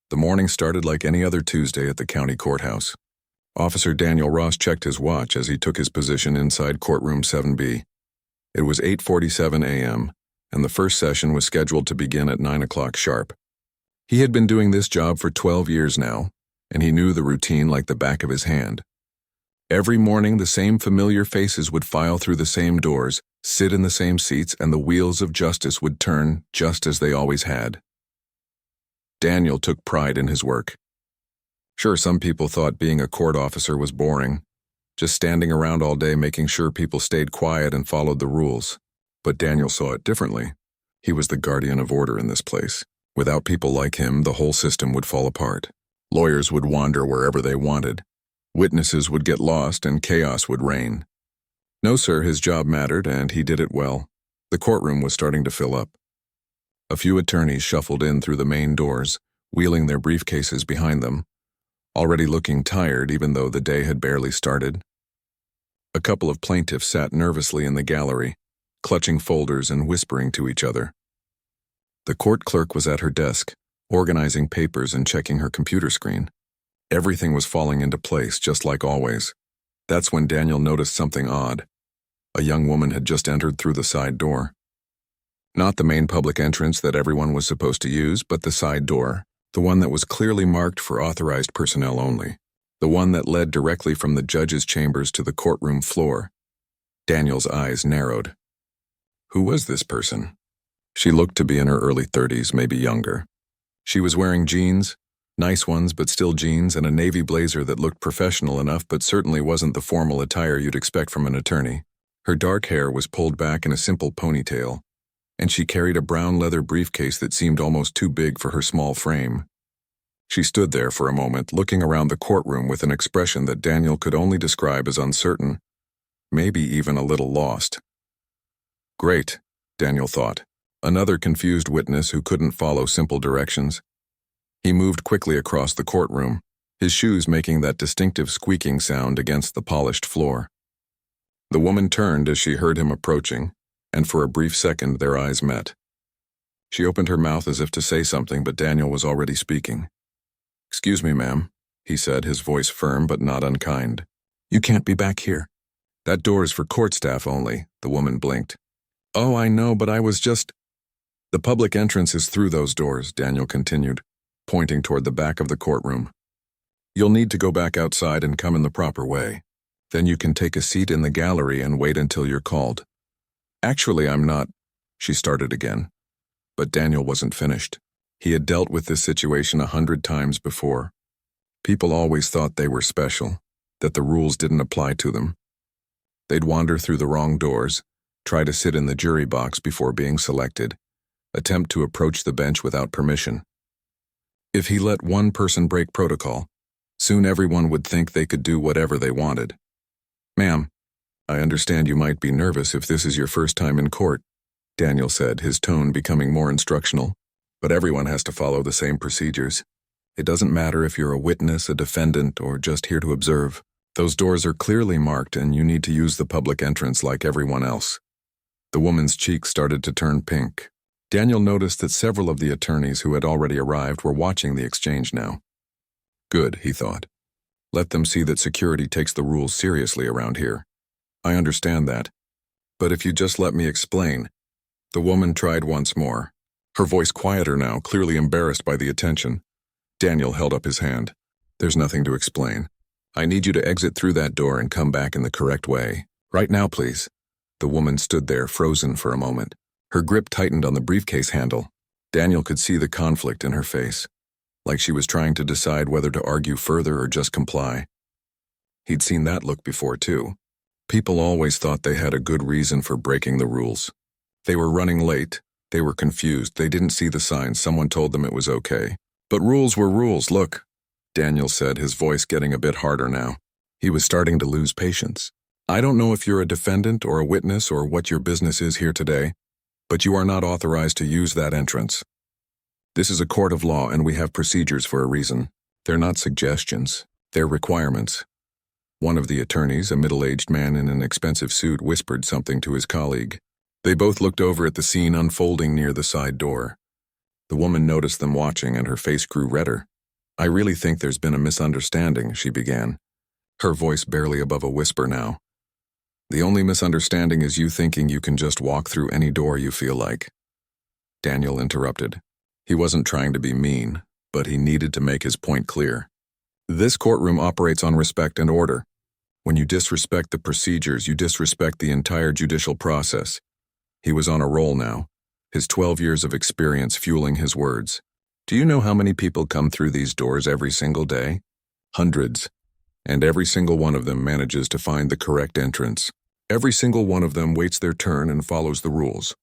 The morning started like any other Tuesday at the county courthouse. Officer Daniel Ross checked his watch as he took his position inside courtroom 7B. It was 8:47 a.m., and the first session was scheduled to begin at 9 o'clock sharp. He had been doing this job for 12 years now, and he knew the routine like the back of his hand. Every morning, the same familiar faces would file through the same doors, sit in the same seats, and the wheels of justice would turn just as they always had. Daniel took pride in his work. Sure, some people thought being a court officer was boring, just standing around all day making sure people stayed quiet and followed the rules. But Daniel saw it differently. He was the guardian of order in this place. Without people like him, the whole system would fall apart. Lawyers would wander wherever they wanted. Witnesses would get lost and chaos would reign. No, sir, his job mattered, and he did it well. The courtroom was starting to fill up. A few attorneys shuffled in through the main doors, wheeling their briefcases behind them, already looking tired even though the day had barely started. A couple of plaintiffs sat nervously in the gallery, clutching folders and whispering to each other. The court clerk was at her desk, organizing papers and checking her computer screen. Everything was falling into place, just like always. That's when Daniel noticed something odd. A young woman had just entered through the side door. Not the main public entrance that everyone was supposed to use, but the side door, the one that was clearly marked for authorized personnel only, the one that led directly from the judge's chambers to the courtroom floor. Daniel's eyes narrowed. Who was this person? She looked to be in her early 30s, maybe younger. She was wearing jeans, nice ones but still jeans, and a navy blazer that looked professional enough but certainly wasn't the formal attire you'd expect from an attorney. Her dark hair was pulled back in a simple ponytail, and she carried a brown leather briefcase that seemed almost too big for her small frame. She stood there for a moment, looking around the courtroom with an expression that Daniel could only describe as uncertain, maybe even a little lost. Great, Daniel thought. Another confused witness who couldn't follow simple directions. He moved quickly across the courtroom, his shoes making that distinctive squeaking sound against the polished floor. The woman turned as she heard him approaching, and for a brief second their eyes met. She opened her mouth as if to say something, but Daniel was already speaking. "Excuse me, ma'am," he said, his voice firm but not unkind. "You can't be back here. That door is for court staff only," the woman blinked. "Oh, I know, but I was just—" "The public entrance is through those doors," Daniel continued, pointing toward the back of the courtroom. "You'll need to go back outside and come in the proper way. Then you can take a seat in the gallery and wait until you're called." "Actually, I'm not—" she started again. But Daniel wasn't finished. He had dealt with this situation 100 times before. People always thought they were special, that the rules didn't apply to them. They'd wander through the wrong doors, try to sit in the jury box before being selected, attempt to approach the bench without permission. If he let one person break protocol, soon everyone would think they could do whatever they wanted. "Ma'am, I understand you might be nervous if this is your first time in court," Daniel said, his tone becoming more instructional. "But everyone has to follow the same procedures. It doesn't matter if you're a witness, a defendant, or just here to observe. Those doors are clearly marked and you need to use the public entrance like everyone else." The woman's cheeks started to turn pink. Daniel noticed that several of the attorneys who had already arrived were watching the exchange now. Good, he thought. Let them see that security takes the rules seriously around here. "I understand that. But if you just let me explain." The woman tried once more, her voice quieter now, clearly embarrassed by the attention. Daniel held up his hand. "There's nothing to explain. I need you to exit through that door and come back in the correct way. Right now, please." The woman stood there, frozen for a moment. Her grip tightened on the briefcase handle. Daniel could see the conflict in her face, like she was trying to decide whether to argue further or just comply. He'd seen that look before, too. People always thought they had a good reason for breaking the rules. They were running late, they were confused, they didn't see the signs, someone told them it was okay. But rules were rules, look, Daniel said, his voice getting a bit harder now. He was starting to lose patience. "I don't know if you're a defendant or a witness or what your business is here today, but you are not authorized to use that entrance. This is a court of law and we have procedures for a reason. They're not suggestions, they're requirements." One of the attorneys, a middle-aged man in an expensive suit, whispered something to his colleague. They both looked over at the scene unfolding near the side door. The woman noticed them watching and her face grew redder. I really think there's been a misunderstanding, she began, her voice barely above a whisper now. The only misunderstanding is you thinking you can just walk through any door you feel like. Daniel interrupted. He wasn't trying to be mean, but he needed to make his point clear. This courtroom operates on respect and order. When you disrespect the procedures, you disrespect the entire judicial process. He was on a roll now, his 12 years of experience fueling his words. Do you know how many people come through these doors every single day? Hundreds. And every single one of them manages to find the correct entrance. Every single one of them waits their turn and follows the rules.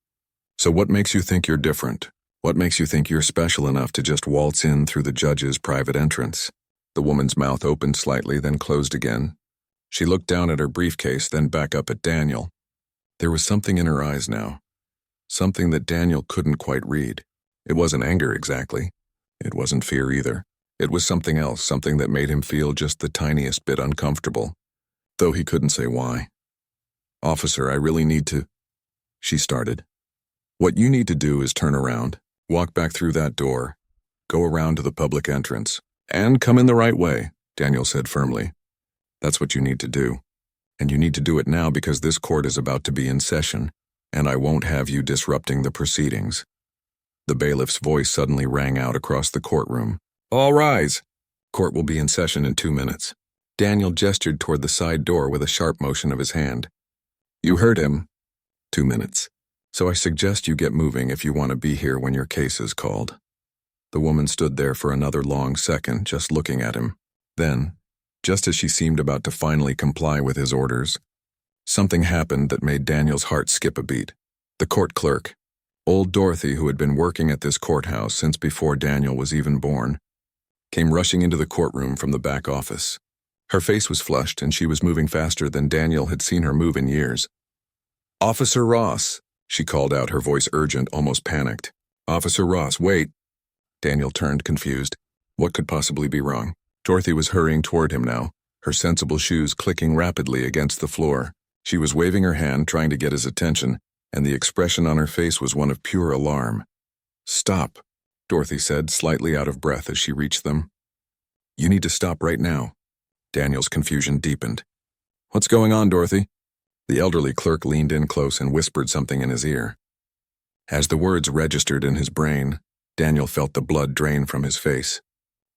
So what makes you think you're different? What makes you think you're special enough to just waltz in through the judge's private entrance? The woman's mouth opened slightly, then closed again. She looked down at her briefcase, then back up at Daniel. There was something in her eyes now. Something that Daniel couldn't quite read. It wasn't anger exactly. It wasn't fear either. It was something else, something that made him feel just the tiniest bit uncomfortable, though he couldn't say why. Officer, I really need to... She started. What you need to do is turn around, walk back through that door, go around to the public entrance, and come in the right way, Daniel said firmly. That's what you need to do. And you need to do it now because this court is about to be in session, and I won't have you disrupting the proceedings. The bailiff's voice suddenly rang out across the courtroom. All rise. Court will be in session in 2 minutes. Daniel gestured toward the side door with a sharp motion of his hand. You heard him. 2 minutes. So I suggest you get moving if you want to be here when your case is called. The woman stood there for another long second, just looking at him. Then, just as she seemed about to finally comply with his orders, something happened that made Daniel's heart skip a beat. The court clerk, old Dorothy, who had been working at this courthouse since before Daniel was even born, came rushing into the courtroom from the back office. Her face was flushed, and she was moving faster than Daniel had seen her move in years. Officer Ross, she called out, her voice urgent, almost panicked. Officer Ross, wait. Daniel turned, confused. What could possibly be wrong? Dorothy was hurrying toward him now, her sensible shoes clicking rapidly against the floor. She was waving her hand, trying to get his attention, and the expression on her face was one of pure alarm. Stop, Dorothy said, slightly out of breath as she reached them. You need to stop right now. Daniel's confusion deepened. What's going on, Dorothy? The elderly clerk leaned in close and whispered something in his ear. As the words registered in his brain, Daniel felt the blood drain from his face.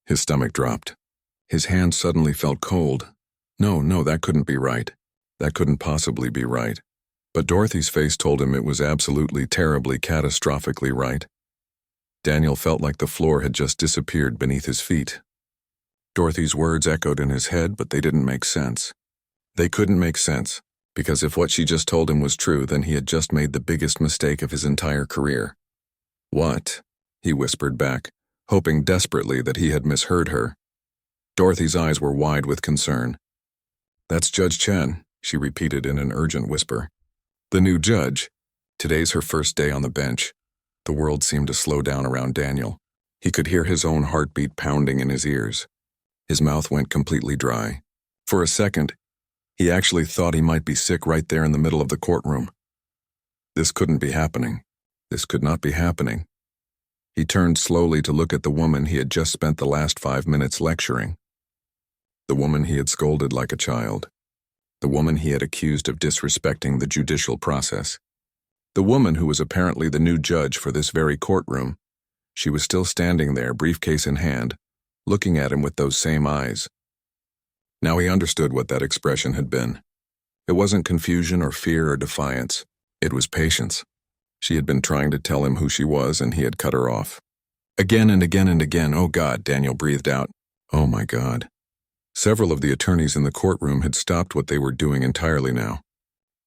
His stomach dropped. His hand suddenly felt cold. No, that couldn't be right. That couldn't possibly be right. But Dorothy's face told him it was absolutely, terribly, catastrophically right. Daniel felt like the floor had just disappeared beneath his feet. Dorothy's words echoed in his head, but they didn't make sense. They couldn't make sense, because if what she just told him was true, then he had just made the biggest mistake of his entire career. What? He whispered back, hoping desperately that he had misheard her. Dorothy's eyes were wide with concern. That's Judge Chen, she repeated in an urgent whisper. The new judge. Today's her first day on the bench. The world seemed to slow down around Daniel. He could hear his own heartbeat pounding in his ears. His mouth went completely dry. For a second, he actually thought he might be sick right there in the middle of the courtroom. This couldn't be happening. This could not be happening. He turned slowly to look at the woman he had just spent the last 5 minutes lecturing. The woman he had scolded like a child. The woman he had accused of disrespecting the judicial process. The woman who was apparently the new judge for this very courtroom. She was still standing there, briefcase in hand, looking at him with those same eyes. Now he understood what that expression had been. It wasn't confusion or fear or defiance. It was patience. She had been trying to tell him who she was, and he had cut her off. Again and again and again. Oh God, Daniel breathed out. Oh my God. Several of the attorneys in the courtroom had stopped what they were doing entirely now.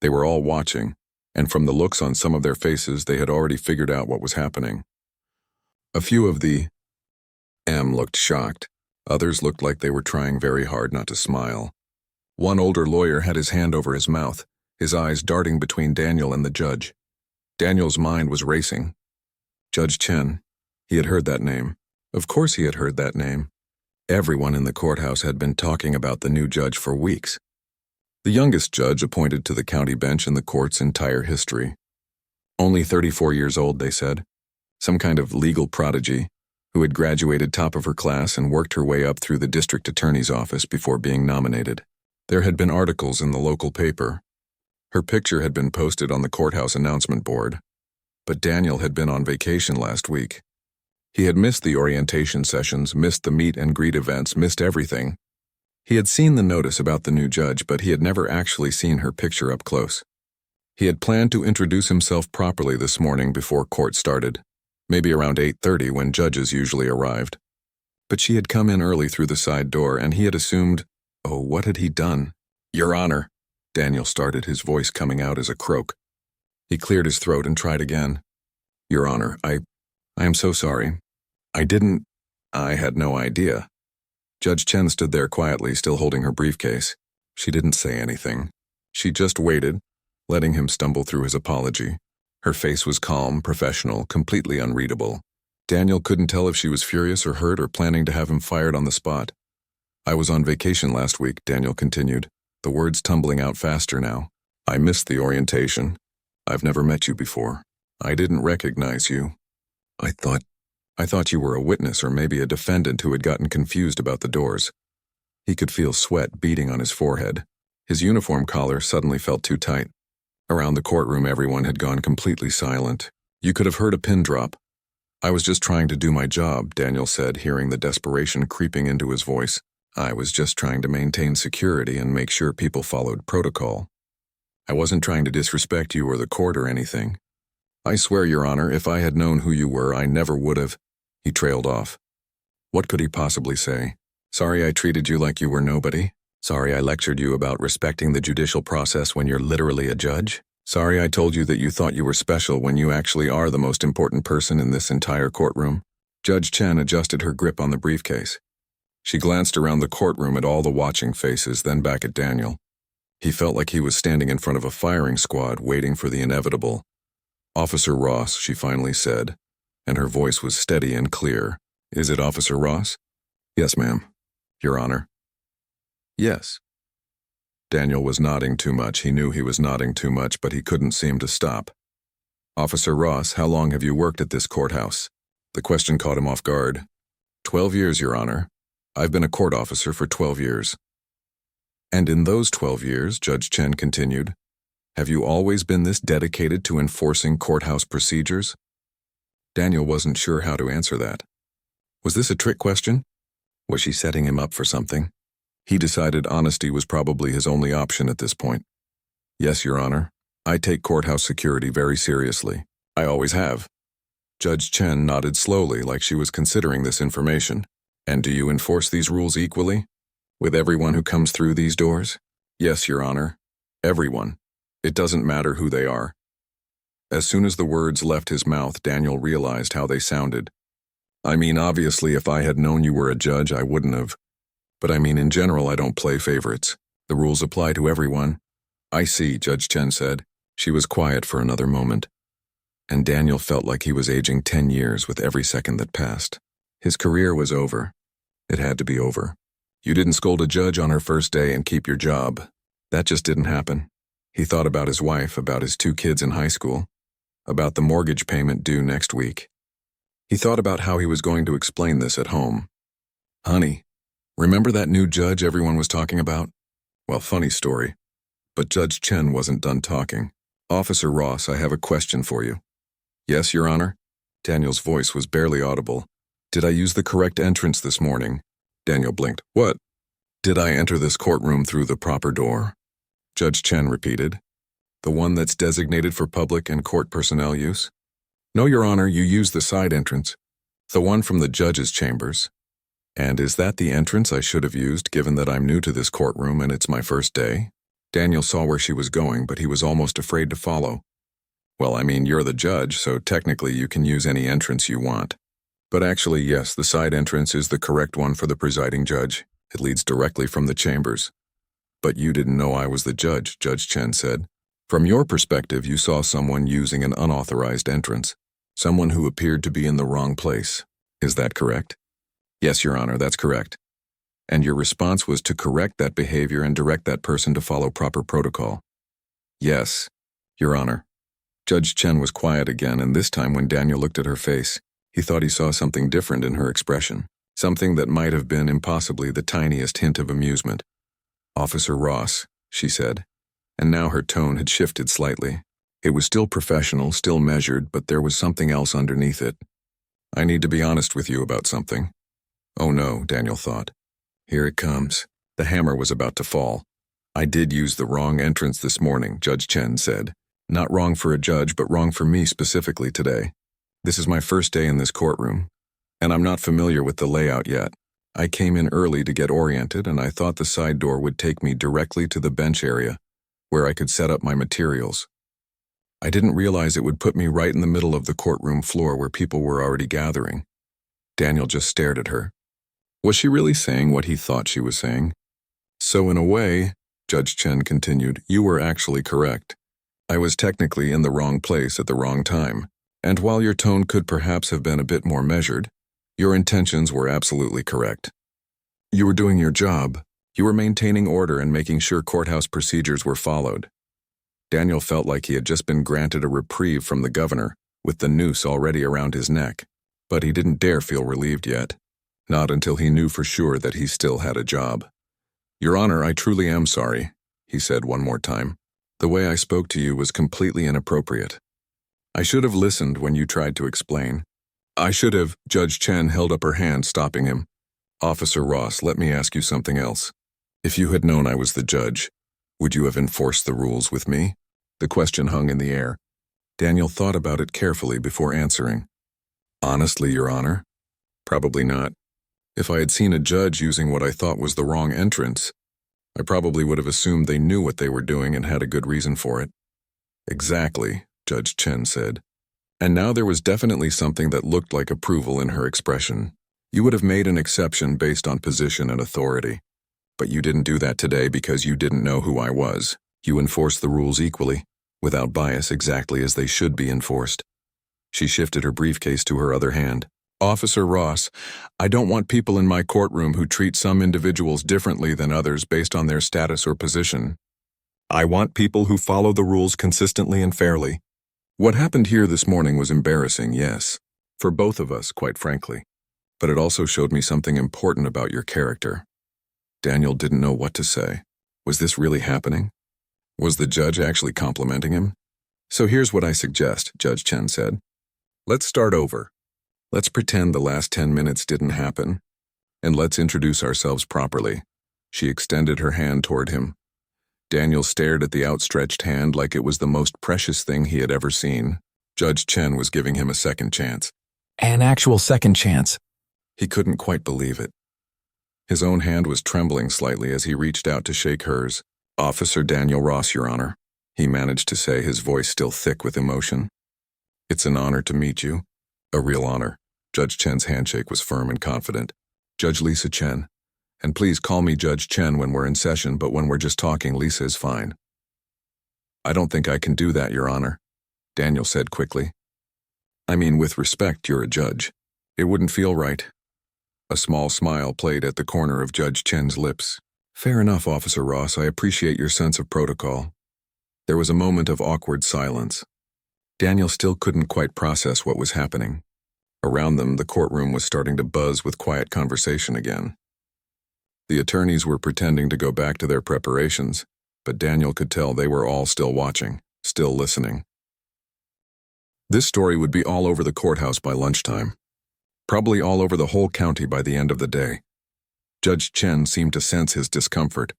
They were all watching, and from the looks on some of their faces, they had already figured out what was happening. A few of the looked shocked. Others looked like they were trying very hard not to smile. One older lawyer had his hand over his mouth, his eyes darting between Daniel and the judge. Daniel's mind was racing. Judge Chen. He had heard that name. Of course he had heard that name. Everyone in the courthouse had been talking about the new judge for weeks. The youngest judge appointed to the county bench in the court's entire history. Only 34 years old, they said. Some kind of legal prodigy. who had graduated top of her class and worked her way up through the district attorney's office before being nominated. There had been articles in the local paper. Her picture had been posted on the courthouse announcement board. But Daniel had been on vacation last week. He had missed the orientation sessions, missed the meet and greet events, missed everything. He had seen the notice about the new judge, but he had never actually seen her picture up close. He had planned to introduce himself properly this morning before court started, maybe around 8:30 when judges usually arrived. But she had come in early through the side door, and he had assumed, oh, what had he done? Your Honor, Daniel started, his voice coming out as a croak. He cleared his throat and tried again. Your Honor, I am so sorry. I had no idea. Judge Chen stood there quietly, still holding her briefcase. She didn't say anything. She just waited, letting him stumble through his apology. Her face was calm, professional, completely unreadable. Daniel couldn't tell if she was furious or hurt or planning to have him fired on the spot. I was on vacation last week, Daniel continued, the words tumbling out faster now. I missed the orientation. I've never met you before. I didn't recognize you. I thought you were a witness or maybe a defendant who had gotten confused about the doors. He could feel sweat beading on his forehead. His uniform collar suddenly felt too tight. Around the courtroom, everyone had gone completely silent. You could have heard a pin drop. I was just trying to do my job, Daniel said, hearing the desperation creeping into his voice. I was just trying to maintain security and make sure people followed protocol. I wasn't trying to disrespect you or the court or anything. I swear, Your Honor, if I had known who you were, I never would have. He trailed off. What could he possibly say? Sorry I treated you like you were nobody? Sorry I lectured you about respecting the judicial process when you're literally a judge? Sorry I told you that you thought you were special when you actually are the most important person in this entire courtroom? Judge Chen adjusted her grip on the briefcase. She glanced around the courtroom at all the watching faces, then back at Daniel. He felt like he was standing in front of a firing squad waiting for the inevitable. Officer Ross, she finally said, and her voice was steady and clear. Is it Officer Ross? Yes, ma'am. Your Honor. Yes. Daniel was nodding too much. He knew he was nodding too much, but he couldn't seem to stop. Officer Ross, how long have you worked at this courthouse? The question caught him off guard. 12 years, Your Honor. I've been a court officer for 12 years. And in those 12 years, Judge Chen continued, have you always been this dedicated to enforcing courthouse procedures? Daniel wasn't sure how to answer that. Was this a trick question? Was she setting him up for something? He decided honesty was probably his only option at this point. Yes, Your Honor. I take courthouse security very seriously. I always have. Judge Chen nodded slowly, like she was considering this information. And do you enforce these rules equally? With everyone who comes through these doors? Yes, Your Honor. Everyone. It doesn't matter who they are. As soon as the words left his mouth, Daniel realized how they sounded. I mean, obviously, if I had known you were a judge, I wouldn't have. But I mean, in general, I don't play favorites. The rules apply to everyone. I see, Judge Chen said. She was quiet for another moment. And Daniel felt like he was aging 10 years with every second that passed. His career was over. It had to be over. You didn't scold a judge on her first day and keep your job. That just didn't happen. He thought about his wife, about his 2 kids in high school, about the mortgage payment due next week. He thought about how he was going to explain this at home. Honey, remember that new judge everyone was talking about? Well, funny story. But Judge Chen wasn't done talking. Officer Ross, I have a question for you. Yes, Your Honor? Daniel's voice was barely audible. Did I use the correct entrance this morning? Daniel blinked. What? Did I enter this courtroom through the proper door? Judge Chen repeated. The one that's designated for public and court personnel use? No, Your Honor, you used the side entrance. The one from the judge's chambers. And is that the entrance I should have used, given that I'm new to this courtroom and it's my first day? Daniel saw where she was going, but he was almost afraid to follow. Well, I mean, you're the judge, so technically you can use any entrance you want. But actually, yes, the side entrance is the correct one for the presiding judge. It leads directly from the chambers. But you didn't know I was the judge, Judge Chen said. From your perspective, you saw someone using an unauthorized entrance. Someone who appeared to be in the wrong place. Is that correct? Yes, Your Honor, that's correct. And your response was to correct that behavior and direct that person to follow proper protocol. Yes, Your Honor. Judge Chen was quiet again, and this time when Daniel looked at her face, He thought he saw something different in her expression, something that might have been impossibly the tiniest hint of amusement. "Officer Ross," she said, and now her tone had shifted slightly. It was still professional, still measured, but there was something else underneath it. "I need to be honest with you about something." Oh no, Daniel thought. Here it comes. The hammer was about to fall. "I did use the wrong entrance this morning," Judge Chen said. "Not wrong for a judge, but wrong for me specifically today. This is my first day in this courtroom, and I'm not familiar with the layout yet. I came in early to get oriented, and I thought the side door would take me directly to the bench area, where I could set up my materials. I didn't realize it would put me right in the middle of the courtroom floor where people were already gathering." Daniel just stared at her. Was she really saying what he thought she was saying? "So in a way," Judge Chen continued, "you were actually correct. I was technically in the wrong place at the wrong time, and while your tone could perhaps have been a bit more measured, your intentions were absolutely correct. You were doing your job. You were maintaining order and making sure courthouse procedures were followed." Daniel felt like he had just been granted a reprieve from the governor, with the noose already around his neck, but he didn't dare feel relieved yet. Not until he knew for sure that he still had a job. "Your Honor, I truly am sorry," he said one more time. "The way I spoke to you was completely inappropriate. I should have listened when you tried to explain. I should have." Judge Chen held up her hand, stopping him. "Officer Ross, let me ask you something else. If you had known I was the judge, would you have enforced the rules with me?" The question hung in the air. Daniel thought about it carefully before answering. "Honestly, Your Honor, probably not. If I had seen a judge using what I thought was the wrong entrance, I probably would have assumed they knew what they were doing and had a good reason for it." "Exactly," Judge Chen said. And now there was definitely something that looked like approval in her expression. "You would have made an exception based on position and authority. But you didn't do that today because you didn't know who I was. You enforced the rules equally, without bias, exactly as they should be enforced." She shifted her briefcase to her other hand. "Officer Ross, I don't want people in my courtroom who treat some individuals differently than others based on their status or position. I want people who follow the rules consistently and fairly. What happened here this morning was embarrassing, yes, for both of us, quite frankly, but it also showed me something important about your character." Daniel didn't know what to say. Was this really happening? Was the judge actually complimenting him? "So here's what I suggest," Judge Chen said. "Let's start over. Let's pretend the last 10 minutes didn't happen, and let's introduce ourselves properly." She extended her hand toward him. Daniel stared at the outstretched hand like it was the most precious thing he had ever seen. Judge Chen was giving him a second chance. An actual second chance. He couldn't quite believe it. His own hand was trembling slightly as he reached out to shake hers. "Officer Daniel Ross, Your Honor," he managed to say, his voice still thick with emotion. "It's an honor to meet you. A real honor." Judge Chen's handshake was firm and confident. "Judge Lisa Chen. And please call me Judge Chen when we're in session, but when we're just talking, Lisa is fine." "I don't think I can do that, Your Honor," Daniel said quickly. "I mean, with respect, you're a judge. It wouldn't feel right." A small smile played at the corner of Judge Chen's lips. "Fair enough, Officer Ross. I appreciate your sense of protocol." There was a moment of awkward silence. Daniel still couldn't quite process what was happening. Around them, the courtroom was starting to buzz with quiet conversation again. The attorneys were pretending to go back to their preparations, but Daniel could tell they were all still watching, still listening. This story would be all over the courthouse by lunchtime. Probably all over the whole county by the end of the day. Judge Chen seemed to sense his discomfort.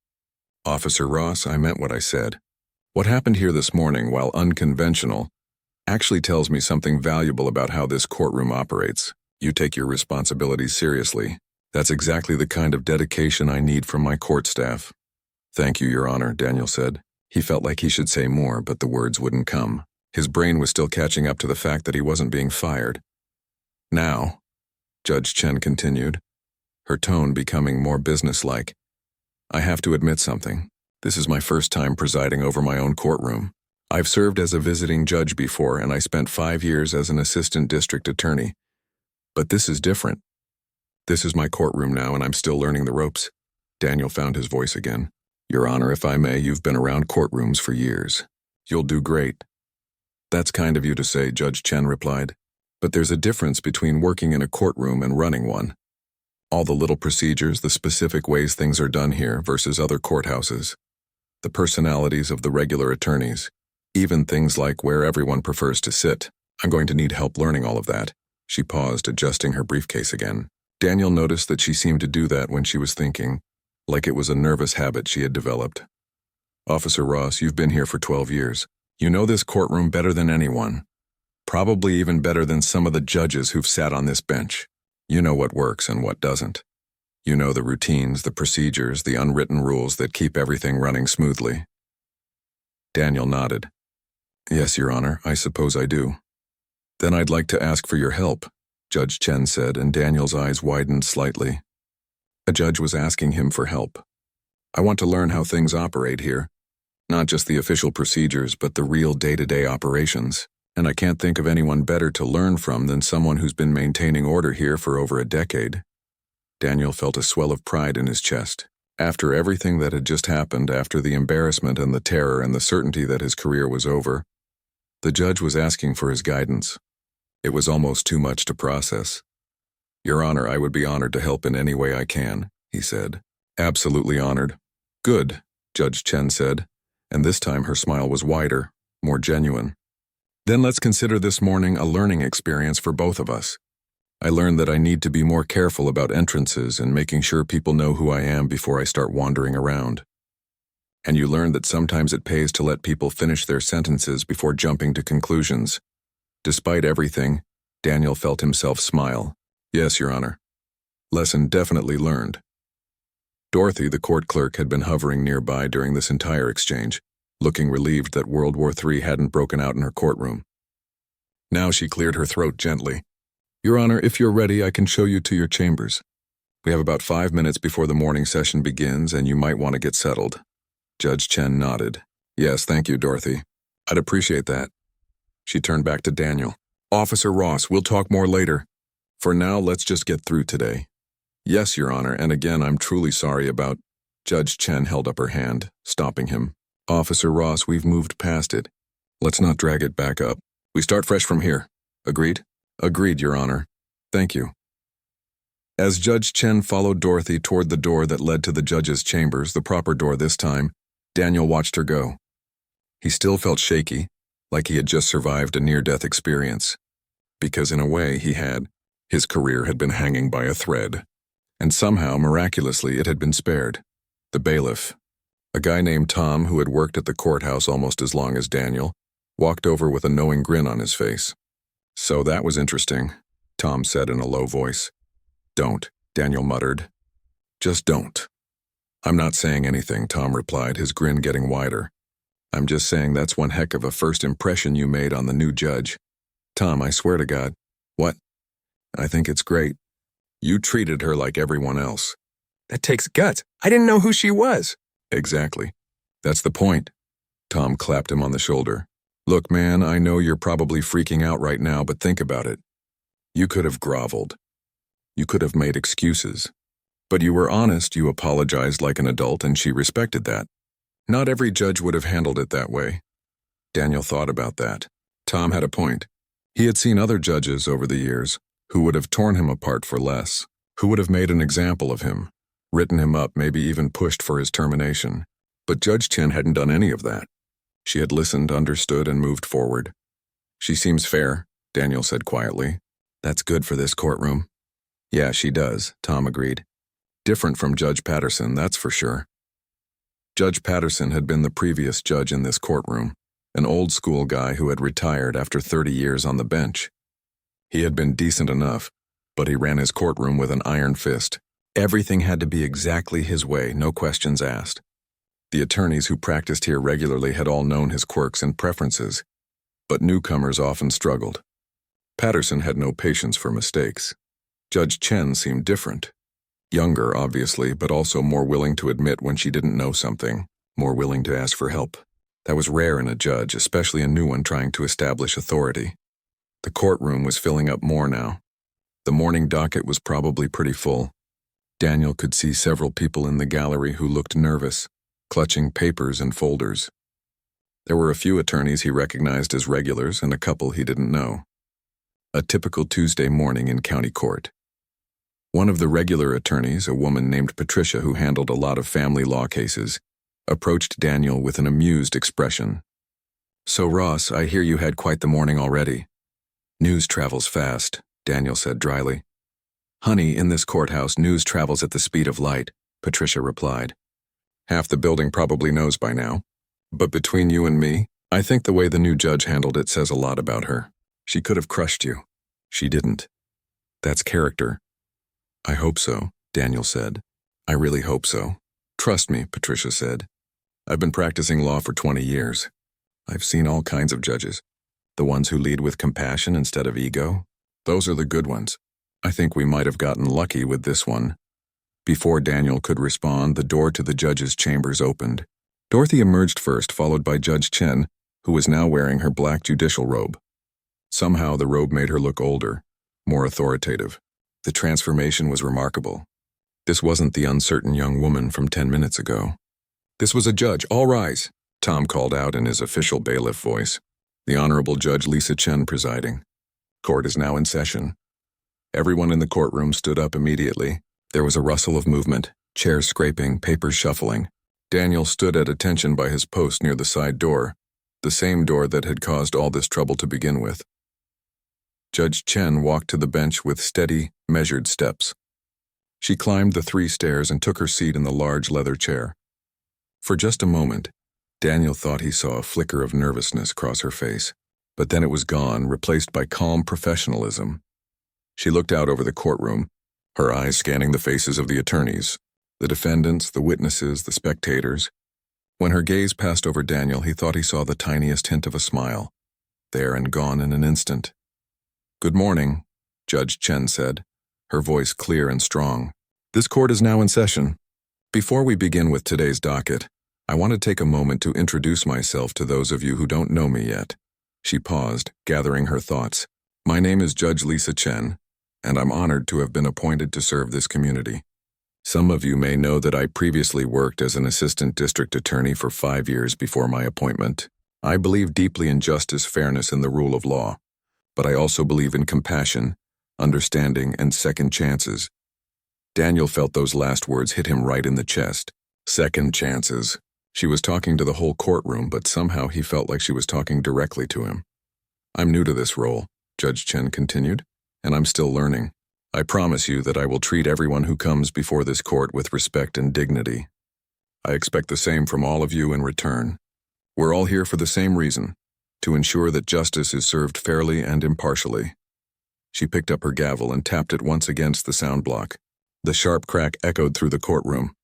"Officer Ross, I meant what I said. What happened here this morning, while unconventional, actually tells me something valuable about how this courtroom operates. You take your responsibilities seriously. That's exactly the kind of dedication I need from my court staff." "Thank you, Your Honor," Daniel said. He felt like he should say more, but the words wouldn't come. His brain was still catching up to the fact that he wasn't being fired. "Now," Judge Chen continued, her tone becoming more businesslike, "I have to admit something. This is my first time presiding over my own courtroom. I've served as a visiting judge before, and I spent 5 years as an assistant district attorney. But this is different. This is my courtroom now, and I'm still learning the ropes." Daniel found his voice again. "Your Honor, if I may, you've been around courtrooms for years. You'll do great." "That's kind of you to say," Judge Chen replied. But there's a difference between working in a courtroom and running one. All the little procedures, the specific ways things are done here versus other courthouses. The personalities of the regular attorneys. Even things like where everyone prefers to sit. I'm going to need help learning all of that. She paused, adjusting her briefcase again. Daniel noticed that she seemed to do that when she was thinking, like it was a nervous habit she had developed. Officer Ross, you've been here for 12 years. You know this courtroom better than anyone. Probably even better than some of the judges who've sat on this bench. You know what works and what doesn't. You know the routines, the procedures, the unwritten rules that keep everything running smoothly. Daniel nodded. Yes, Your Honor, I suppose I do. Then I'd like to ask for your help, Judge Chen said, and Daniel's eyes widened slightly. A judge was asking him for help. I want to learn how things operate here. Not just the official procedures, but the real day-to-day operations. And I can't think of anyone better to learn from than someone who's been maintaining order here for over a decade. Daniel felt a swell of pride in his chest. After everything that had just happened, after the embarrassment and the terror and the certainty that his career was over, the judge was asking for his guidance. It was almost too much to process. Your Honor, I would be honored to help in any way I can, he said. Absolutely honored. Good, Judge Chen said, and this time her smile was wider, more genuine. Then let's consider this morning a learning experience for both of us. I learned that I need to be more careful about entrances and making sure people know who I am before I start wandering around. And you learned that sometimes it pays to let people finish their sentences before jumping to conclusions. Despite everything, Daniel felt himself smile. Yes, Your Honor. Lesson definitely learned. Dorothy, the court clerk, had been hovering nearby during this entire exchange, looking relieved that World War III hadn't broken out in her courtroom. Now she cleared her throat gently. Your Honor, if you're ready, I can show you to your chambers. We have about 5 minutes before the morning session begins, and you might want to get settled. Judge Chen nodded. Yes, thank you, Dorothy. I'd appreciate that. She turned back to Daniel. Officer Ross, we'll talk more later. For now, let's just get through today. Yes, Your Honor, and again, I'm truly sorry about... Judge Chen held up her hand, stopping him. Officer Ross, we've moved past it. Let's not drag it back up. We start fresh from here. Agreed? Agreed, Your Honor. Thank you. As Judge Chen followed Dorothy toward the door that led to the judge's chambers, the proper door this time, Daniel watched her go. He still felt shaky, like he had just survived a near-death experience. Because in a way he had. His career had been hanging by a thread. And somehow, miraculously, it had been spared. The bailiff, a guy named Tom who had worked at the courthouse almost as long as Daniel, walked over with a knowing grin on his face. So that was interesting, Tom said in a low voice. Don't, Daniel muttered. Just don't. I'm not saying anything, Tom replied, his grin getting wider. I'm just saying that's one heck of a first impression you made on the new judge. Tom, I swear to God. What? I think it's great. You treated her like everyone else. That takes guts. I didn't know who she was. Exactly. That's the point. Tom clapped him on the shoulder. Look, man, I know you're probably freaking out right now, but think about it. You could have groveled. You could have made excuses. But you were honest, you apologized like an adult, and she respected that. Not every judge would have handled it that way. Daniel thought about that. Tom had a point. He had seen other judges over the years who would have torn him apart for less, who would have made an example of him, written him up, maybe even pushed for his termination. But Judge Chen hadn't done any of that. She had listened, understood, and moved forward. She seems fair, Daniel said quietly. That's good for this courtroom. Yeah, she does, Tom agreed. Different from Judge Patterson, that's for sure. Judge Patterson had been the previous judge in this courtroom, an old-school guy who had retired after 30 years on the bench. He had been decent enough, but he ran his courtroom with an iron fist. Everything had to be exactly his way, no questions asked. The attorneys who practiced here regularly had all known his quirks and preferences, but newcomers often struggled. Patterson had no patience for mistakes. Judge Chen seemed different. Younger, obviously, but also more willing to admit when she didn't know something, more willing to ask for help. That was rare in a judge, especially a new one trying to establish authority. The courtroom was filling up more now. The morning docket was probably pretty full. Daniel could see several people in the gallery who looked nervous, clutching papers and folders. There were a few attorneys he recognized as regulars and a couple he didn't know. A typical Tuesday morning in county court. One of the regular attorneys, a woman named Patricia who handled a lot of family law cases, approached Daniel with an amused expression. "So, Ross, I hear you had quite the morning already." "News travels fast," Daniel said dryly. "Honey, in this courthouse, news travels at the speed of light," Patricia replied. "Half the building probably knows by now. But between you and me, I think the way the new judge handled it says a lot about her. She could have crushed you. She didn't. That's character." "I hope so," Daniel said. "I really hope so. Trust me," Patricia said. "I've been practicing law for 20 years. I've seen all kinds of judges. The ones who lead with compassion instead of ego. Those are the good ones. I think we might have gotten lucky with this one." Before Daniel could respond, the door to the judge's chambers opened. Dorothy emerged first, followed by Judge Chen, who was now wearing her black judicial robe. Somehow the robe made her look older, more authoritative. The transformation was remarkable. This wasn't the uncertain young woman from 10 minutes ago. "This was a judge. All rise," Tom called out in his official bailiff voice. "The Honorable Judge Lisa Chen presiding. Court is now in session." Everyone in the courtroom stood up immediately. There was a rustle of movement, chairs scraping, papers shuffling. Daniel stood at attention by his post near the side door, the same door that had caused all this trouble to begin with. Judge Chen walked to the bench with steady, measured steps. She climbed the 3 stairs and took her seat in the large leather chair. For just a moment, Daniel thought he saw a flicker of nervousness cross her face, but then it was gone, replaced by calm professionalism. She looked out over the courtroom, her eyes scanning the faces of the attorneys, the defendants, the witnesses, the spectators. When her gaze passed over Daniel, he thought he saw the tiniest hint of a smile, there and gone in an instant. "Good morning," Judge Chen said, her voice clear and strong. "This court is now in session. Before we begin with today's docket, I want to take a moment to introduce myself to those of you who don't know me yet." She paused, gathering her thoughts. "My name is Judge Lisa Chen, and I'm honored to have been appointed to serve this community. Some of you may know that I previously worked as an assistant district attorney for 5 years before my appointment. I believe deeply in justice, fairness, and the rule of law. But I also believe in compassion, understanding, and second chances." Daniel felt those last words hit him right in the chest. Second chances. She was talking to the whole courtroom, but somehow he felt like she was talking directly to him. "I'm new to this role," Judge Chen continued, "and I'm still learning. I promise you that I will treat everyone who comes before this court with respect and dignity. I expect the same from all of you in return. We're all here for the same reason, to ensure that justice is served fairly and impartially." She picked up her gavel and tapped it once against the sound block. The sharp crack echoed through the courtroom.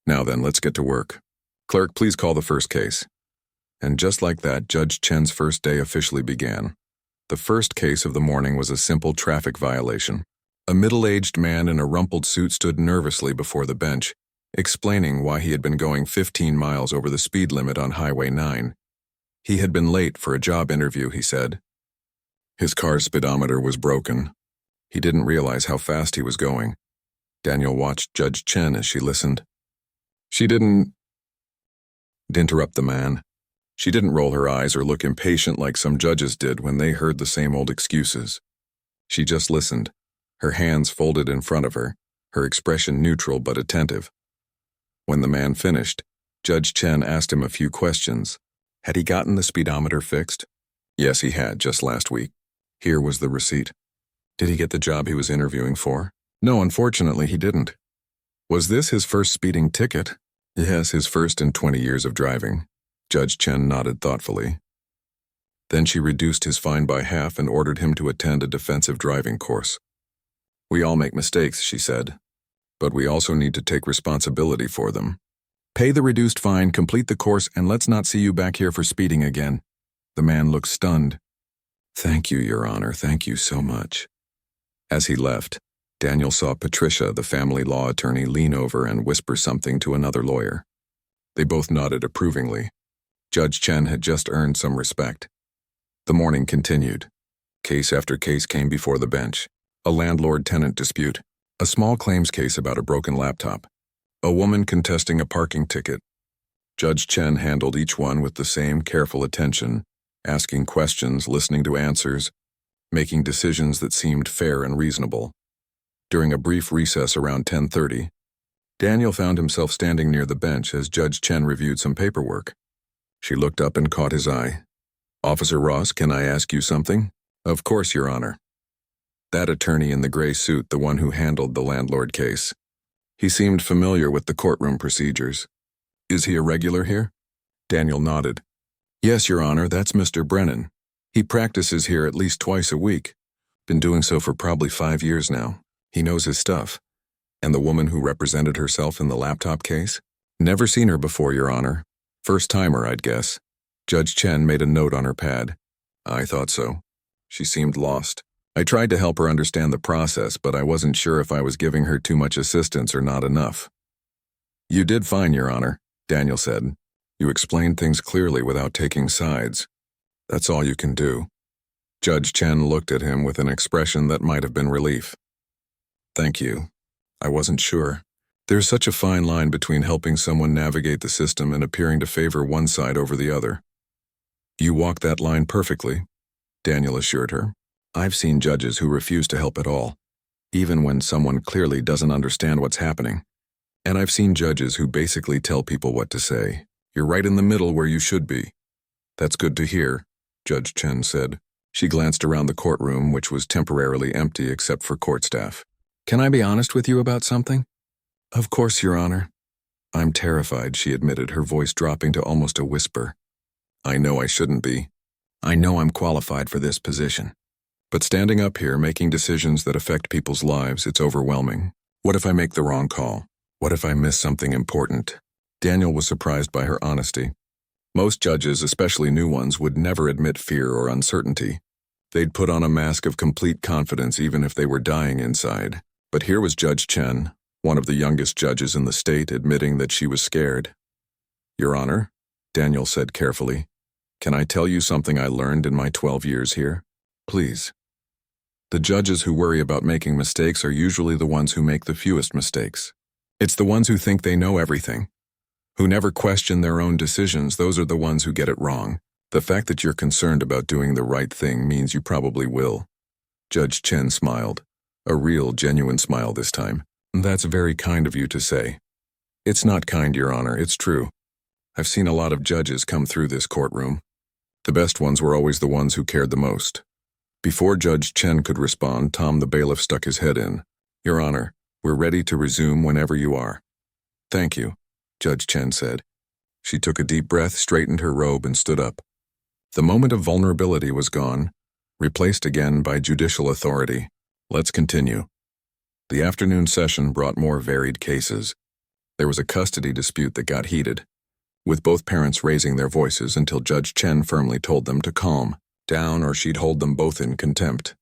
"Now then, let's get to work. Clerk, please call the first case." And just like that, Judge Chen's first day officially began. The first case of the morning was a simple traffic violation. A middle-aged man in a rumpled suit stood nervously before the bench, explaining why he had been going 15 miles over the speed limit on Highway 9. He had been late for a job interview, he said. His car's speedometer was broken. He didn't realize how fast he was going. Daniel watched Judge Chen as she listened. She didn't interrupt the man. She didn't roll her eyes or look impatient like some judges did when they heard the same old excuses. She just listened, her hands folded in front of her, her expression neutral but attentive. When the man finished, Judge Chen asked him a few questions. Had he gotten the speedometer fixed? Yes, he had, just last week. Here was the receipt. Did he get the job he was interviewing for? No, unfortunately, he didn't. Was this his first speeding ticket? Yes, his first in 20 years of driving. Judge Chen nodded thoughtfully. Then she reduced his fine by half and ordered him to attend a defensive driving course. We all make mistakes, she said, but we also need to take responsibility for them. Pay the reduced fine, complete the course, and let's not see you back here for speeding again. The man looked stunned. Thank you, Your Honor, thank you so much. As he left, Daniel saw Patricia, the family law attorney, lean over and whisper something to another lawyer. They both nodded approvingly. Judge Chen had just earned some respect. The morning continued. Case after case came before the bench. A landlord-tenant dispute, a small claims case about a broken laptop, a woman contesting a parking ticket. Judge Chen handled each one with the same careful attention, asking questions, listening to answers, making decisions that seemed fair and reasonable. During a brief recess around 10:30, Daniel found himself standing near the bench as Judge Chen reviewed some paperwork. She looked up and caught his eye. "Officer Ross, can I ask you something?" "Of course, Your Honor." That attorney in the gray suit, the one who handled the landlord case. He seemed familiar with the courtroom procedures. "Is he a regular here?" Daniel nodded. "Yes, Your Honor, that's Mr. Brennan. He practices here at least twice a week. Been doing so for probably 5 years now. He knows his stuff." "And the woman who represented herself in the laptop case?" "Never seen her before, Your Honor. First timer, I'd guess." Judge Chen made a note on her pad. "I thought so. She seemed lost. I tried to help her understand the process, but I wasn't sure if I was giving her too much assistance or not enough." "You did fine, Your Honor," Daniel said. "You explained things clearly without taking sides. That's all you can do." Judge Chen looked at him with an expression that might have been relief. "Thank you. I wasn't sure. There's such a fine line between helping someone navigate the system and appearing to favor one side over the other." "You walked that line perfectly," Daniel assured her. "I've seen judges who refuse to help at all, even when someone clearly doesn't understand what's happening. And I've seen judges who basically tell people what to say. You're right in the middle where you should be." "That's good to hear," Judge Chen said. She glanced around the courtroom, which was temporarily empty except for court staff. "Can I be honest with you about something?" "Of course, Your Honor." "I'm terrified," she admitted, her voice dropping to almost a whisper. "I know I shouldn't be. I know I'm qualified for this position. But standing up here, making decisions that affect people's lives, it's overwhelming. What if I make the wrong call? What if I miss something important?" Daniel was surprised by her honesty. Most judges, especially new ones, would never admit fear or uncertainty. They'd put on a mask of complete confidence even if they were dying inside. But here was Judge Chen, one of the youngest judges in the state, admitting that she was scared. "Your Honor," Daniel said carefully, "can I tell you something I learned in my 12 years here? Please." The judges who worry about making mistakes are usually the ones who make the fewest mistakes. It's the ones who think they know everything, who never question their own decisions. Those are the ones who get it wrong. The fact that you're concerned about doing the right thing means you probably will." Judge Chen smiled, a real, genuine smile this time. "That's very kind of you to say." "It's not kind, Your Honor, it's true. I've seen a lot of judges come through this courtroom. The best ones were always the ones who cared the most." Before Judge Chen could respond, Tom the bailiff stuck his head in. "Your Honor, we're ready to resume whenever you are." "Thank you," Judge Chen said. She took a deep breath, straightened her robe, and stood up. The moment of vulnerability was gone, replaced again by judicial authority. "Let's continue." The afternoon session brought more varied cases. There was a custody dispute that got heated, with both parents raising their voices until Judge Chen firmly told them to calm down or she'd hold them both in contempt.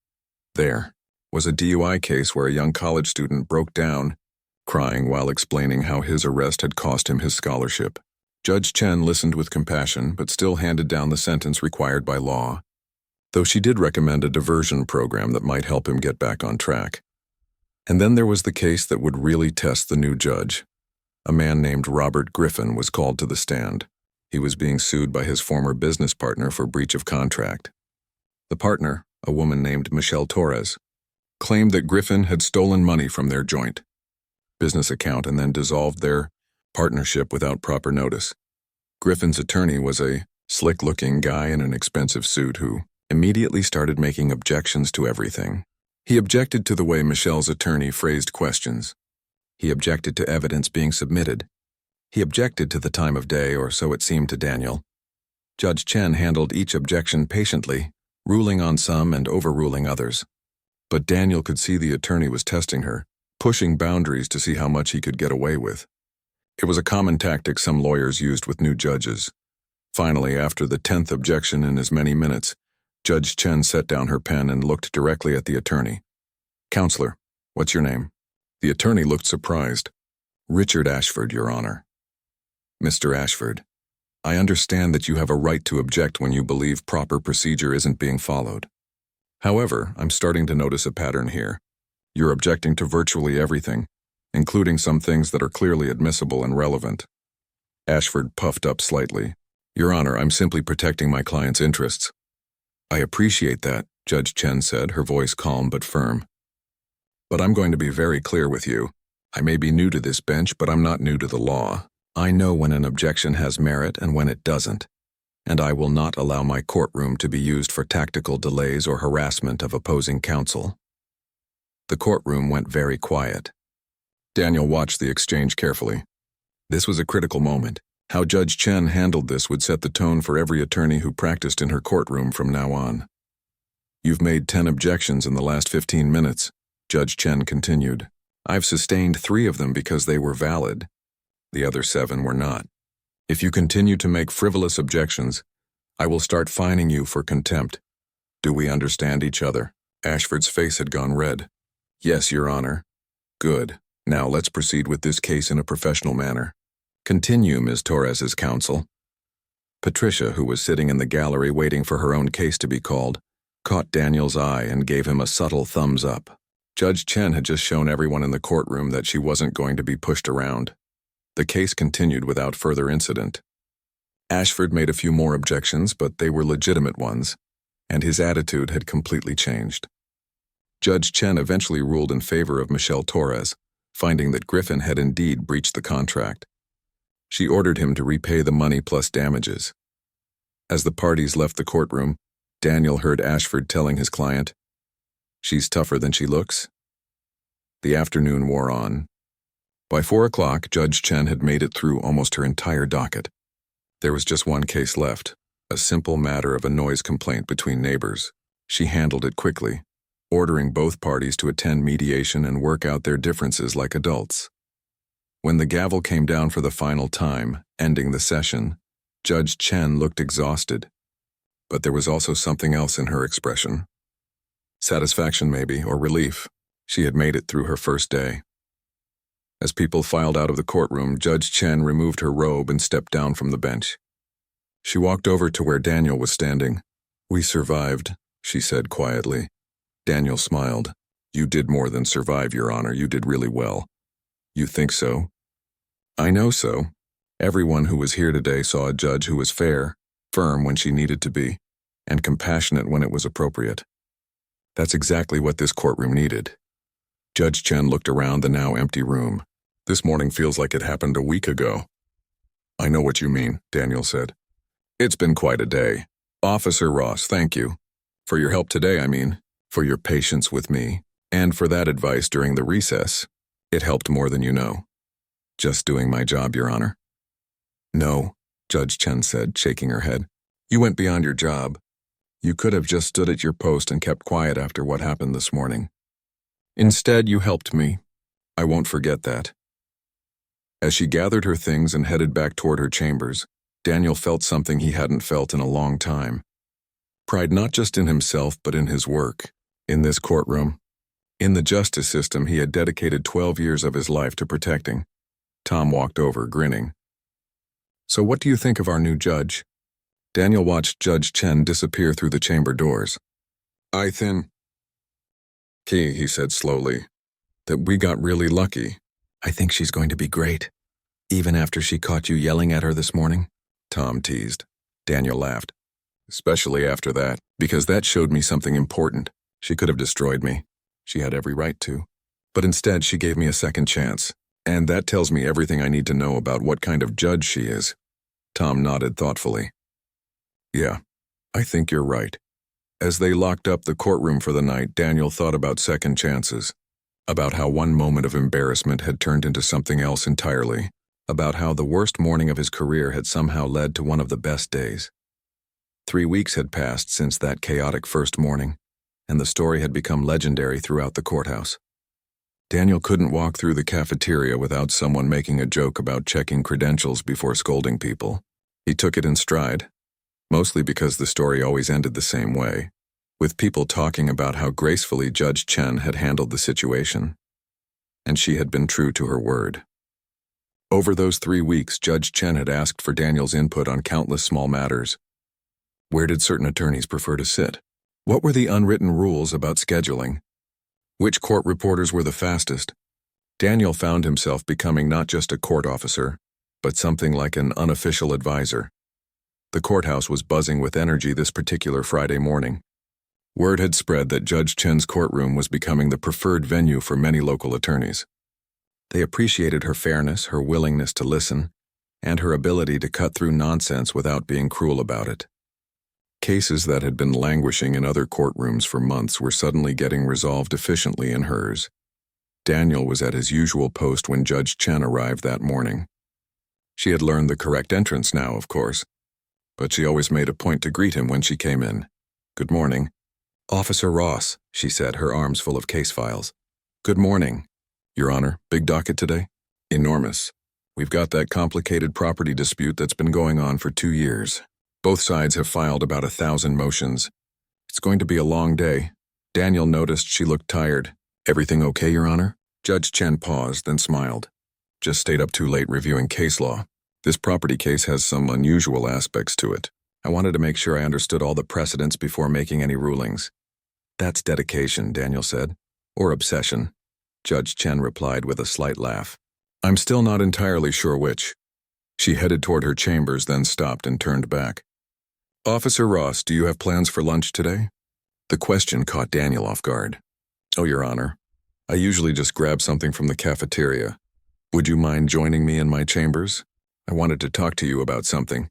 There was a DUI case where a young college student broke down, crying while explaining how his arrest had cost him his scholarship. Judge Chen listened with compassion but still handed down the sentence required by law, though she did recommend a diversion program that might help him get back on track. And then there was the case that would really test the new judge. A man named Robert Griffin was called to the stand. He was being sued by his former business partner for breach of contract. The partner, a woman named Michelle Torres, claimed that Griffin had stolen money from their joint business account and then dissolved their partnership without proper notice. Griffin's attorney was a slick-looking guy in an expensive suit who immediately started making objections to everything. He objected to the way Michelle's attorney phrased questions. He objected to evidence being submitted. He objected to the time of day, or so it seemed to Daniel. Judge Chen handled each objection patiently, ruling on some and overruling others. But Daniel could see the attorney was testing her, pushing boundaries to see how much he could get away with. It was a common tactic some lawyers used with new judges. Finally, after the 10th objection in as many minutes, Judge Chen set down her pen and looked directly at the attorney. "Counselor, what's your name?" The attorney looked surprised. "Richard Ashford, Your Honor." "Mr. Ashford, I understand that you have a right to object when you believe proper procedure isn't being followed. However, I'm starting to notice a pattern here. You're objecting to virtually everything, including some things that are clearly admissible and relevant." Ashford puffed up slightly. "Your Honor, I'm simply protecting my client's interests." "I appreciate that," Judge Chen said, her voice calm but firm. "But I'm going to be very clear with you. I may be new to this bench, but I'm not new to the law. I know when an objection has merit and when it doesn't, and I will not allow my courtroom to be used for tactical delays or harassment of opposing counsel." The courtroom went very quiet. Daniel watched the exchange carefully. This was a critical moment. How Judge Chen handled this would set the tone for every attorney who practiced in her courtroom from now on. "You've made 10 objections in the last 15 minutes, Judge Chen continued. "I've sustained 3 of them because they were valid. The other 7 were not. If you continue to make frivolous objections, I will start fining you for contempt. Do we understand each other?" Ashford's face had gone red. "Yes, Your Honor." "Good. Now let's proceed with this case in a professional manner. Continue, Ms. Torres's counsel." Patricia, who was sitting in the gallery waiting for her own case to be called, caught Daniel's eye and gave him a subtle thumbs up. Judge Chen had just shown everyone in the courtroom that she wasn't going to be pushed around. The case continued without further incident. Ashford made a few more objections, but they were legitimate ones, and his attitude had completely changed. Judge Chen eventually ruled in favor of Michelle Torres, finding that Griffin had indeed breached the contract. She ordered him to repay the money plus damages. As the parties left the courtroom, Daniel heard Ashford telling his client, "She's tougher than she looks." The afternoon wore on. By 4 o'clock, Judge Chen had made it through almost her entire docket. There was just one case left, a simple matter of a noise complaint between neighbors. She handled it quickly, ordering both parties to attend mediation and work out their differences like adults. When the gavel came down for the final time, ending the session, Judge Chen looked exhausted. But there was also something else in her expression. Satisfaction maybe, or relief. She had made it through her first day. As people filed out of the courtroom, Judge Chen removed her robe and stepped down from the bench. She walked over to where Daniel was standing. "We survived," she said quietly. Daniel smiled. "You did more than survive, Your Honor. You did really well." "You think so?" "I know so. Everyone who was here today saw a judge who was fair, firm when she needed to be, and compassionate when it was appropriate. That's exactly what this courtroom needed." Judge Chen looked around the now empty room. "This morning feels like it happened a week ago." "I know what you mean," Daniel said. "It's been quite a day. Officer Ross, thank you. For your help today, I mean. For your patience with me, and for that advice during the recess. It helped more than you know." "Just doing my job, Your Honor." "No," Judge Chen said, shaking her head. "You went beyond your job. You could have just stood at your post and kept quiet after what happened this morning. Instead, you helped me. I won't forget that." As she gathered her things and headed back toward her chambers, Daniel felt something he hadn't felt in a long time. Pride not just in himself but in his work, in this courtroom, in the justice system he had dedicated 12 years of his life to protecting. Tom walked over, grinning. "So what do you think of our new judge?" Daniel watched Judge Chen disappear through the chamber doors. "I think," he said slowly, "that we got really lucky." "I think she's going to be great. Even after she caught you yelling at her this morning?" Tom teased. Daniel laughed. "Especially after that, because that showed me something important. She could have destroyed me. She had every right to. But instead, she gave me a second chance. And that tells me everything I need to know about what kind of judge she is." Tom nodded thoughtfully. "Yeah, I think you're right." As they locked up the courtroom for the night, Daniel thought about second chances, about how one moment of embarrassment had turned into something else entirely, about how the worst morning of his career had somehow led to one of the best days. 3 weeks had passed since that chaotic first morning, and the story had become legendary throughout the courthouse. Daniel couldn't walk through the cafeteria without someone making a joke about checking credentials before scolding people. He took it in stride, mostly because the story always ended the same way, with people talking about how gracefully Judge Chen had handled the situation. And she had been true to her word. Over those 3 weeks, Judge Chen had asked for Daniel's input on countless small matters. Where did certain attorneys prefer to sit? What were the unwritten rules about scheduling? Which court reporters were the fastest? Daniel found himself becoming not just a court officer, but something like an unofficial advisor. The courthouse was buzzing with energy this particular Friday morning. Word had spread that Judge Chen's courtroom was becoming the preferred venue for many local attorneys. They appreciated her fairness, her willingness to listen, and her ability to cut through nonsense without being cruel about it. Cases that had been languishing in other courtrooms for months were suddenly getting resolved efficiently in hers. Daniel was at his usual post when Judge Chen arrived that morning. She had learned the correct entrance now, of course, but she always made a point to greet him when she came in. "Good morning." "Officer Ross," she said, her arms full of case files. "Good morning. Your Honor, big docket today?" "Enormous. We've got that complicated property dispute that's been going on for 2 years. Both sides have filed about 1,000 motions. It's going to be a long day." Daniel noticed she looked tired. "Everything okay, Your Honor?" Judge Chen paused, then smiled. "Just stayed up too late reviewing case law. This property case has some unusual aspects to it. I wanted to make sure I understood all the precedents before making any rulings." "That's dedication," Daniel said. "Or obsession." Judge Chen replied with a slight laugh. "I'm still not entirely sure which." She headed toward her chambers, then stopped and turned back. "Officer Ross, do you have plans for lunch today?" The question caught Daniel off guard. "Oh, Your Honor, I usually just grab something from the cafeteria. Would you mind joining me in my chambers? I wanted to talk to you about something."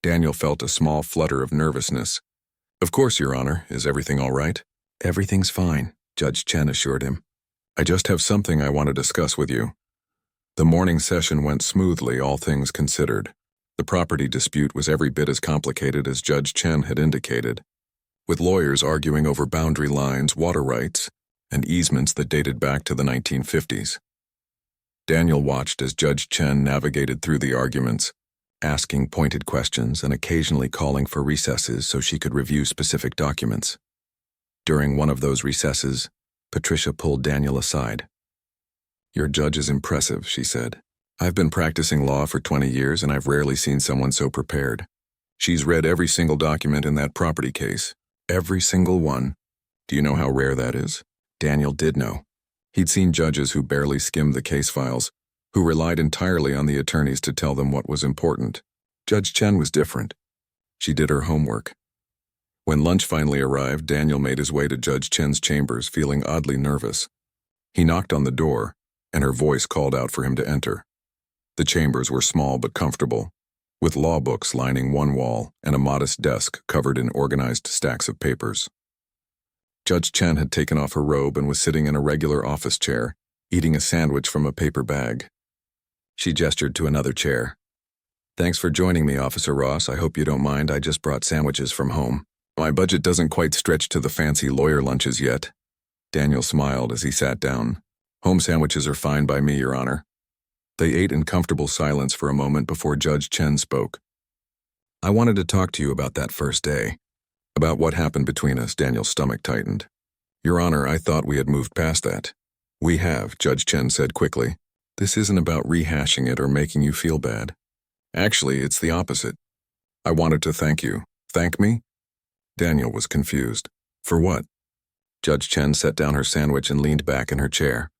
Daniel felt a small flutter of nervousness. "Of course, Your Honor. Is everything all right?" "Everything's fine," Judge Chen assured him. "I just have something I want to discuss with you." The morning session went smoothly, all things considered. The property dispute was every bit as complicated as Judge Chen had indicated, with lawyers arguing over boundary lines, water rights, and easements that dated back to the 1950s. Daniel watched as Judge Chen navigated through the arguments, asking pointed questions and occasionally calling for recesses so she could review specific documents. During one of those recesses, Patricia pulled Daniel aside. "Your judge is impressive," she said. "I've been practicing law for 20 years and I've rarely seen someone so prepared. She's read every single document in that property case. Every single one. Do you know how rare that is?" Daniel did know. He'd seen judges who barely skimmed the case files, who relied entirely on the attorneys to tell them what was important. Judge Chen was different. She did her homework. When lunch finally arrived, Daniel made his way to Judge Chen's chambers, feeling oddly nervous. He knocked on the door, and her voice called out for him to enter. The chambers were small but comfortable, with law books lining one wall and a modest desk covered in organized stacks of papers. Judge Chen had taken off her robe and was sitting in a regular office chair, eating a sandwich from a paper bag. She gestured to another chair. "Thanks for joining me, Officer Ross. I hope you don't mind. I just brought sandwiches from home. My budget doesn't quite stretch to the fancy lawyer lunches yet." Daniel smiled as he sat down. "Home sandwiches are fine by me, Your Honor." They ate in comfortable silence for a moment before Judge Chen spoke. "I wanted to talk to you about that first day. About what happened between us." Daniel's stomach tightened. "Your Honor, I thought we had moved past that." "We have," Judge Chen said quickly. "This isn't about rehashing it or making you feel bad. Actually, it's the opposite. I wanted to thank you." "Thank me?" Daniel was confused. "For what?" Judge Chen set down her sandwich and leaned back in her chair.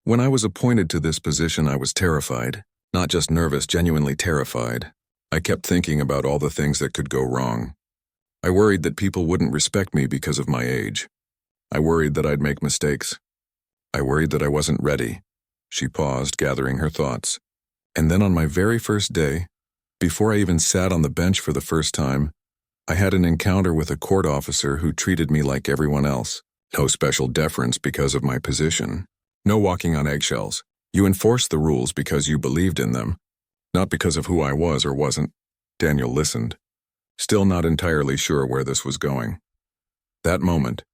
"When I was appointed to this position, I was terrified. Not just nervous, genuinely terrified. I kept thinking about all the things that could go wrong. I worried that people wouldn't respect me because of my age. I worried that I'd make mistakes. I worried that I wasn't ready." She paused, gathering her thoughts. "And then on my very first day, before I even sat on the bench for the first time, I had an encounter with a court officer who treated me like everyone else. No special deference because of my position. No walking on eggshells. You enforced the rules because you believed in them, not because of who I was or wasn't." Daniel listened, still not entirely sure where this was going. "That moment,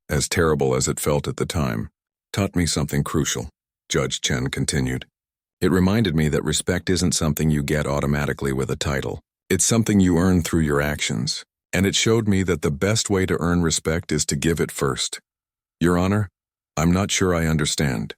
as terrible as it felt at the time, taught me something crucial," Judge Chen continued. "It reminded me that respect isn't something you get automatically with a title. It's something you earn through your actions, and it showed me that the best way to earn respect is to give it first. Your Honor, I'm not sure I understand.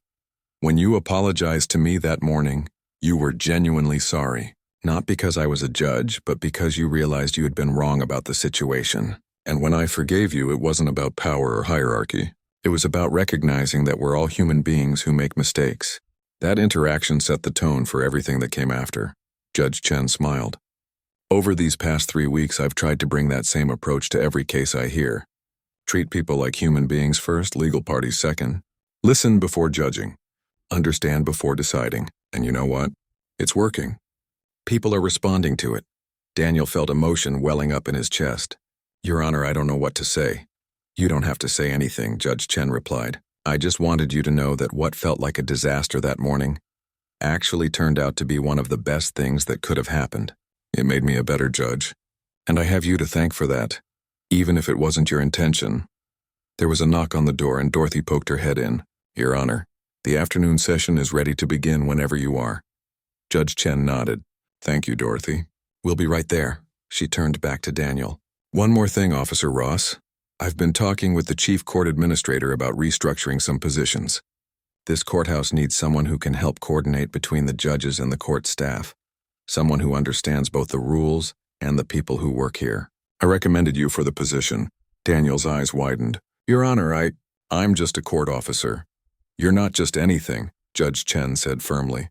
When you apologized to me that morning, you were genuinely sorry, not because I was a judge, but because you realized you had been wrong about the situation. And when I forgave you, it wasn't about power or hierarchy. It was about recognizing that we're all human beings who make mistakes. That interaction set the tone for everything that came after." Judge Chen smiled. "Over these past 3 weeks, I've tried to bring that same approach to every case I hear. Treat people like human beings first, legal parties second. Listen before judging. Understand before deciding. And you know what? It's working. People are responding to it. Daniel felt emotion welling up in his chest. Your Honor, I don't know what to say. You don't have to say anything, Judge Chen replied. I just wanted you to know that what felt like a disaster that morning actually turned out to be one of the best things that could have happened. It made me a better judge. And I have you to thank for that, even if it wasn't your intention. There was a knock on the door and Dorothy poked her head in. Your Honor, the afternoon session is ready to begin whenever you are. Judge Chen nodded. Thank you, Dorothy. We'll be right there. She turned back to Daniel. One more thing, Officer Ross. I've been talking with the Chief Court Administrator about restructuring some positions. This courthouse needs someone who can help coordinate between the judges and the court staff. Someone who understands both the rules and the people who work here. I recommended you for the position. Daniel's eyes widened. Your Honor, I'm just a court officer. You're not just anything, Judge Chen said firmly.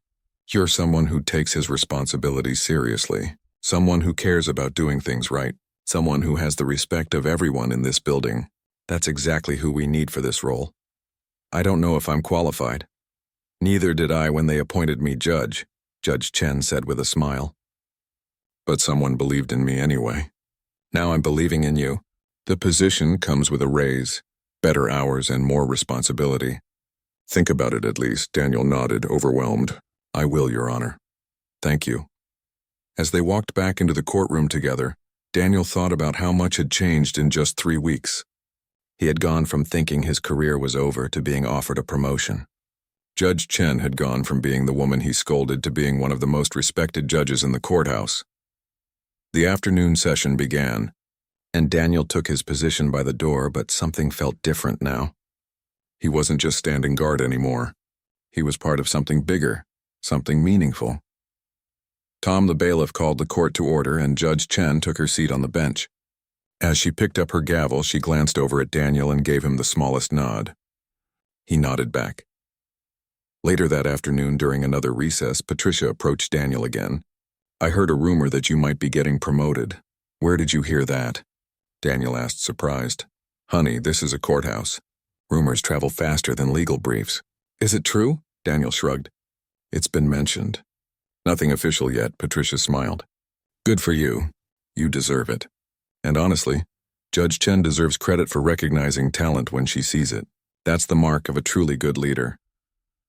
You're someone who takes his responsibilities seriously. Someone who cares about doing things right. Someone who has the respect of everyone in this building. That's exactly who we need for this role. I don't know if I'm qualified. Neither did I when they appointed me judge, Judge Chen said with a smile. But someone believed in me anyway. Now I'm believing in you. The position comes with a raise, better hours, and more responsibility. Think about it at least, Daniel nodded, overwhelmed. I will, Your Honor. Thank you. As they walked back into the courtroom together, Daniel thought about how much had changed in just 3 weeks. He had gone from thinking his career was over to being offered a promotion. Judge Chen had gone from being the woman he scolded to being one of the most respected judges in the courthouse. The afternoon session began, and Daniel took his position by the door, but something felt different now. He wasn't just standing guard anymore. He was part of something bigger, something meaningful. Tom the bailiff called the court to order, and Judge Chen took her seat on the bench. As she picked up her gavel, she glanced over at Daniel and gave him the smallest nod. He nodded back. Later that afternoon, during another recess, Patricia approached Daniel again. I heard a rumor that you might be getting promoted. Where did you hear that? Daniel asked, surprised. Honey, this is a courthouse. Rumors travel faster than legal briefs. Is it true? Daniel shrugged. It's been mentioned. Nothing official yet, Patricia smiled. Good for you. You deserve it. And honestly, Judge Chen deserves credit for recognizing talent when she sees it. That's the mark of a truly good leader.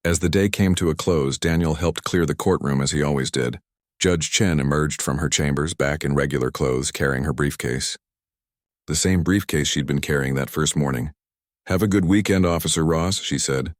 As the day came to a close, Daniel helped clear the courtroom as he always did. Judge Chen emerged from her chambers back in regular clothes, carrying her briefcase. The same briefcase she'd been carrying that first morning. Have a good weekend, Officer Ross, she said.